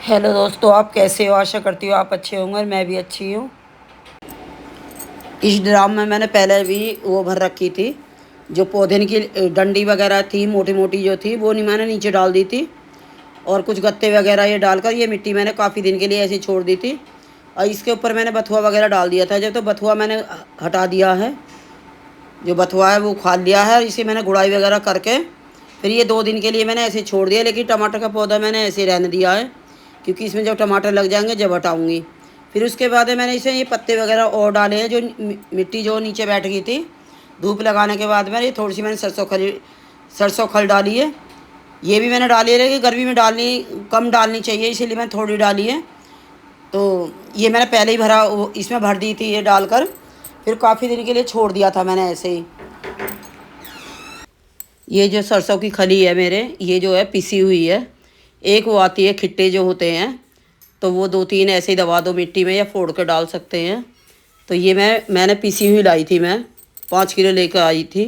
Hello दोस्तों, आप कैसे हो? आशा करती हूँ आप अच्छे होंगे और मैं भी अच्छी हूँ। इस ड्राम में मैंने पहले भी वो भर रखी थी, जो पौधे की डंडी वगैरह थी, मोटी मोटी जो थी वो नहीं मैंने नीचे डाल दी थी। और कुछ गत्ते वगैरह ये डालकर ये मिट्टी मैंने काफ़ी दिन के लिए ऐसे छोड़ दी थी। और इसके ऊपर मैंने बथुआ वगैरह डाल दिया था। जब तो बथुआ मैंने हटा दिया है, जो बथुआ है वो उखाड़ लिया है। इसे मैंने गुड़ाई वगैरह करके फिर ये 2 दिन के लिए मैंने ऐसे छोड़ दिया। लेकिन टमाटर का पौधा मैंने ऐसे रहने दिया है, क्योंकि इसमें जब टमाटर लग जाएंगे जब हटाऊँगी। फिर उसके बाद मैंने इसे ये पत्ते वगैरह और डाले हैं, जो मिट्टी जो नीचे बैठ गई थी धूप लगाने के बाद में। ये थोड़ी सी मैंने सरसों खल डाली है। ये भी मैंने डाली है, लेकिन गर्मी में कम डालनी चाहिए, इसीलिए मैंने थोड़ी डाली है। तो ये मैंने पहले ही इसमें भर दी थी ये डालकर। फिर काफ़ी दिन के लिए छोड़ दिया था मैंने ऐसे ही। ये जो सरसों की खली है मेरे, ये जो है पिसी हुई है। एक वो आती है खिट्टे जो होते हैं, तो वो 2-3 ऐसे ही दबा दो मिट्टी में या फोड़ कर डाल सकते हैं। तो ये मैंने पिसी हुई लाई थी, मैं 5 किलो लेकर आई थी।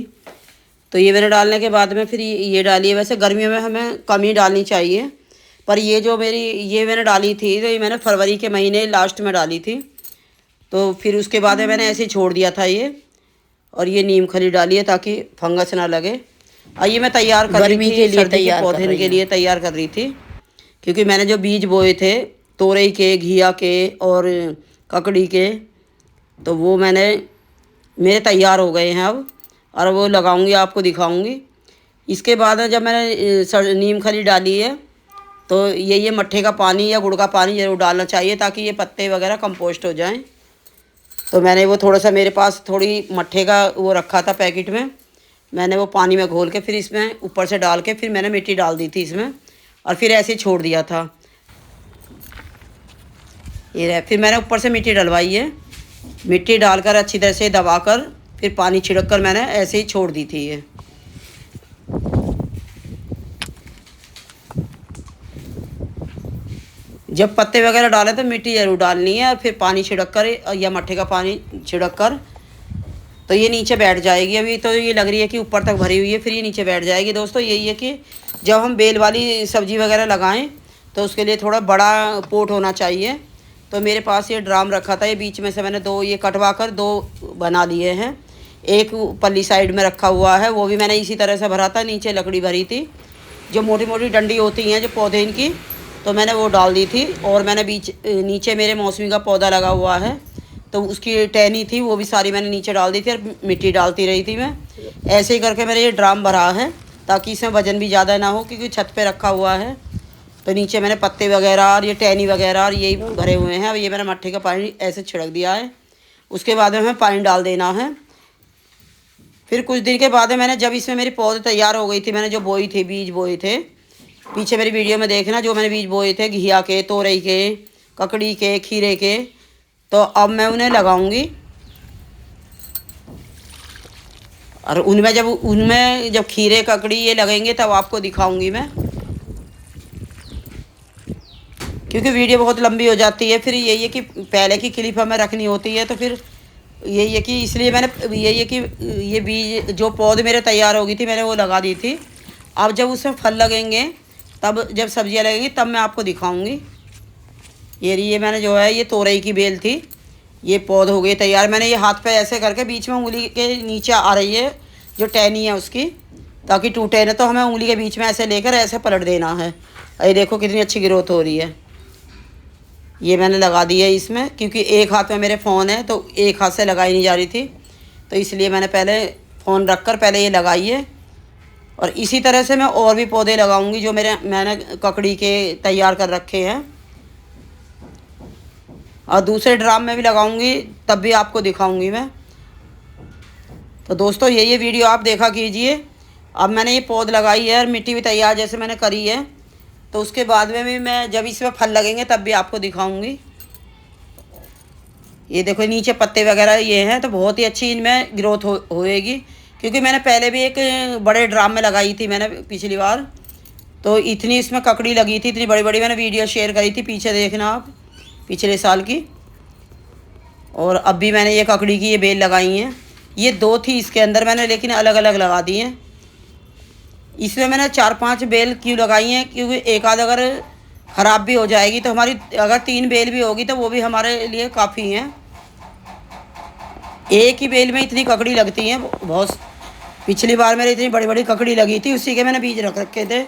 तो ये मैंने डालने के बाद में फिर ये डाली है। वैसे गर्मियों में हमें कम ही डालनी चाहिए, पर ये जो ये मैंने डाली थी, तो ये मैंने फरवरी के महीने लास्ट में डाली थी। तो फिर उसके बाद में मैंने ऐसे ही छोड़ दिया था ये। और ये नीम खली डाली है ताकि फंगस ना लगे। और ये मैं तैयार कर रही थी, सर्दी के पौधे के लिए तैयार कर रही थी। क्योंकि मैंने जो बीज बोए थे तोरई के, घिया के और ककड़ी के, तो वो मेरे तैयार हो गए हैं अब। और वो लगाऊंगी, आपको दिखाऊंगी। इसके बाद जब मैंने नीम खली डाली है, तो ये मट्ठे का पानी या गुड़ का पानी ज़रूर डालना चाहिए, ताकि ये पत्ते वगैरह कंपोस्ट हो जाएं। तो मैंने वो थोड़ा सा, मेरे पास थोड़ी मट्ठे का वो रखा था पैकेट में, मैंने वो पानी में घोल के फिर इसमें ऊपर से डाल के फिर मैंने मिट्टी डाल दी थी इसमें। और फिर ऐसे छोड़ दिया था। ये रहा, फिर मैंने ऊपर से मिट्टी डलवाई है। मिट्टी डालकर अच्छी तरह से दबाकर फिर पानी छिड़क कर मैंने ऐसे ही छोड़ दी थी ये। जब पत्ते वगैरह डाले तो मिट्टी ज़रूर डालनी है, और फिर पानी छिड़क कर या मट्ठे का पानी छिड़क कर, तो ये नीचे बैठ जाएगी। अभी तो ये लग रही है कि ऊपर तक भरी हुई है, फिर ये नीचे बैठ जाएगी। दोस्तों यही है कि जब हम बेल वाली सब्ज़ी वगैरह लगाएं तो उसके लिए थोड़ा बड़ा पोट होना चाहिए। तो मेरे पास ये ड्राम रखा था, ये बीच में से मैंने 2 ये कटवा कर 2 बना लिए हैं। एक पल्ली साइड में रखा हुआ है, वो भी मैंने इसी तरह से भरा था। नीचे लकड़ी भरी थी, जो मोटी मोटी डंडी होती हैं जो पौधे इनकी, तो मैंने वो डाल दी थी। और मैंने नीचे मेरे मौसमी का पौधा लगा हुआ है, तो उसकी टहनी थी वो भी सारी मैंने नीचे डाल दी थी, और मिट्टी डालती रही थी मैं। ऐसे ही करके मेरे ये ड्राम भरा है, ताकि इसमें वजन भी ज़्यादा ना हो, क्योंकि छत पे रखा हुआ है। तो नीचे मैंने पत्ते वगैरह और ये टहनी वगैरह और यही भरे हुए हैं। अब ये मैंने मट्ठे का पानी ऐसे छिड़क दिया है। उसके बाद में हमें पानी डाल देना है। फिर कुछ दिन के बाद मैंने, जब इसमें मेरी पौधे तैयार हो गई थी, मैंने जो बोई थी, बीज बोए थे, पीछे मेरी वीडियो में देखना, जो मैंने बीज बोए थे घिया के, तोरई के, ककड़ी के, खीरे के, तो अब मैं उन्हें लगाऊंगी। और उनमें जब खीरे ककड़ी ये लगेंगे तब आपको दिखाऊंगी मैं, क्योंकि वीडियो बहुत लंबी हो जाती है। फिर यही है कि पहले की क्लिप हमें रखनी होती है, तो फिर यही है कि इसलिए मैंने यही है कि ये बीज जो पौधे मेरे तैयार हो गई थी मैंने वो लगा दी थी। अब जब उसमें फल लगेंगे, तब जब सब्जियां लगेंगी तब मैं आपको दिखाऊंगी। ये मैंने जो है ये तोरई की बेल थी, ये पौध हो गई तैयार। मैंने ये हाथ पे ऐसे करके बीच में उंगली के नीचे आ रही है जो टहनी है उसकी, ताकि टूटे ना, तो हमें उंगली के बीच में ऐसे लेकर ऐसे पलट देना है। ये देखो कितनी अच्छी ग्रोथ हो रही है। ये मैंने लगा दी है इसमें, क्योंकि एक हाथ में मेरे फ़ोन है, तो एक हाथ से लगाई नहीं जा रही थी, तो इसलिए मैंने पहले फ़ोन रख कर पहले ये लगाई है। और इसी तरह से मैं और भी पौधे लगाऊंगी जो मैंने ककड़ी के तैयार कर रखे हैं, और दूसरे ड्राम में भी लगाऊंगी, तब भी आपको दिखाऊंगी मैं। तो दोस्तों ये वीडियो आप देखा कीजिए। अब मैंने ये पौध लगाई है और मिट्टी भी तैयार जैसे मैंने करी है, तो उसके बाद में भी मैं जब इसमें फल लगेंगे तब भी आपको दिखाऊंगी। ये देखो नीचे पत्ते वगैरह ये हैं, तो बहुत ही अच्छी इनमें ग्रोथ होएगी। क्योंकि मैंने पहले भी एक बड़े ड्राम में लगाई थी मैंने पिछली बार, तो इतनी इसमें ककड़ी लगी थी, इतनी बड़ी बड़ी, मैंने वीडियो शेयर करी थी, पीछे देखना आप, पिछले साल की। और अब भी मैंने ये ककड़ी की ये बेल लगाई हैं। ये 2 थी इसके अंदर मैंने, लेकिन अलग अलग लगा दी हैं। इसमें मैंने 4-5 बेल क्यों लगाई हैं, क्योंकि एक आध अगर ख़राब भी हो जाएगी। तो हमारी अगर 3 बेल भी होगी तो वो भी हमारे लिए काफ़ी हैं। एक ही बेल में इतनी ककड़ी लगती हैं बहुत। पिछली बार मेरे इतनी बड़ी बड़ी ककड़ी लगी थी, उसी के मैंने बीज रख रखे थे।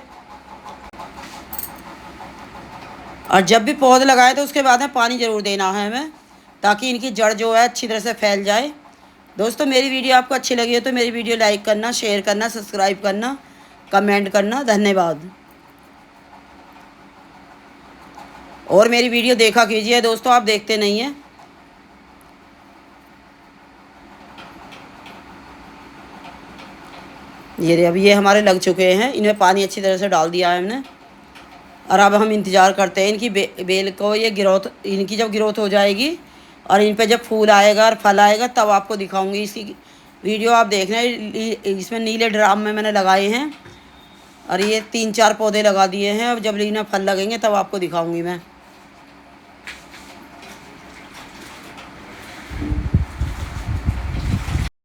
और जब भी पौधे लगाए तो उसके बाद में पानी ज़रूर देना है हमें, ताकि इनकी जड़ जो है अच्छी तरह से फैल जाए। दोस्तों, मेरी वीडियो आपको अच्छी लगी हो तो मेरी वीडियो लाइक करना, शेयर करना, सब्सक्राइब करना, कमेंट करना। धन्यवाद। और मेरी वीडियो देखा कीजिए दोस्तों, आप देखते नहीं हैं। अभी ये हमारे लग चुके हैं, इनमें पानी अच्छी तरह से डाल दिया है हमने। और अब हम इंतज़ार करते हैं इनकी बेल को, ये ग्रोथ, इनकी जब ग्रोथ हो जाएगी और इन पे जब फूल आएगा और फल आएगा तब आपको दिखाऊंगी इसकी वीडियो। आप देख रहे हैं इसमें नीले ड्राम में मैंने लगाए हैं और ये 3-4 पौधे लगा दिए हैं। अब जब इनमें फल लगेंगे तब आपको दिखाऊंगी मैं।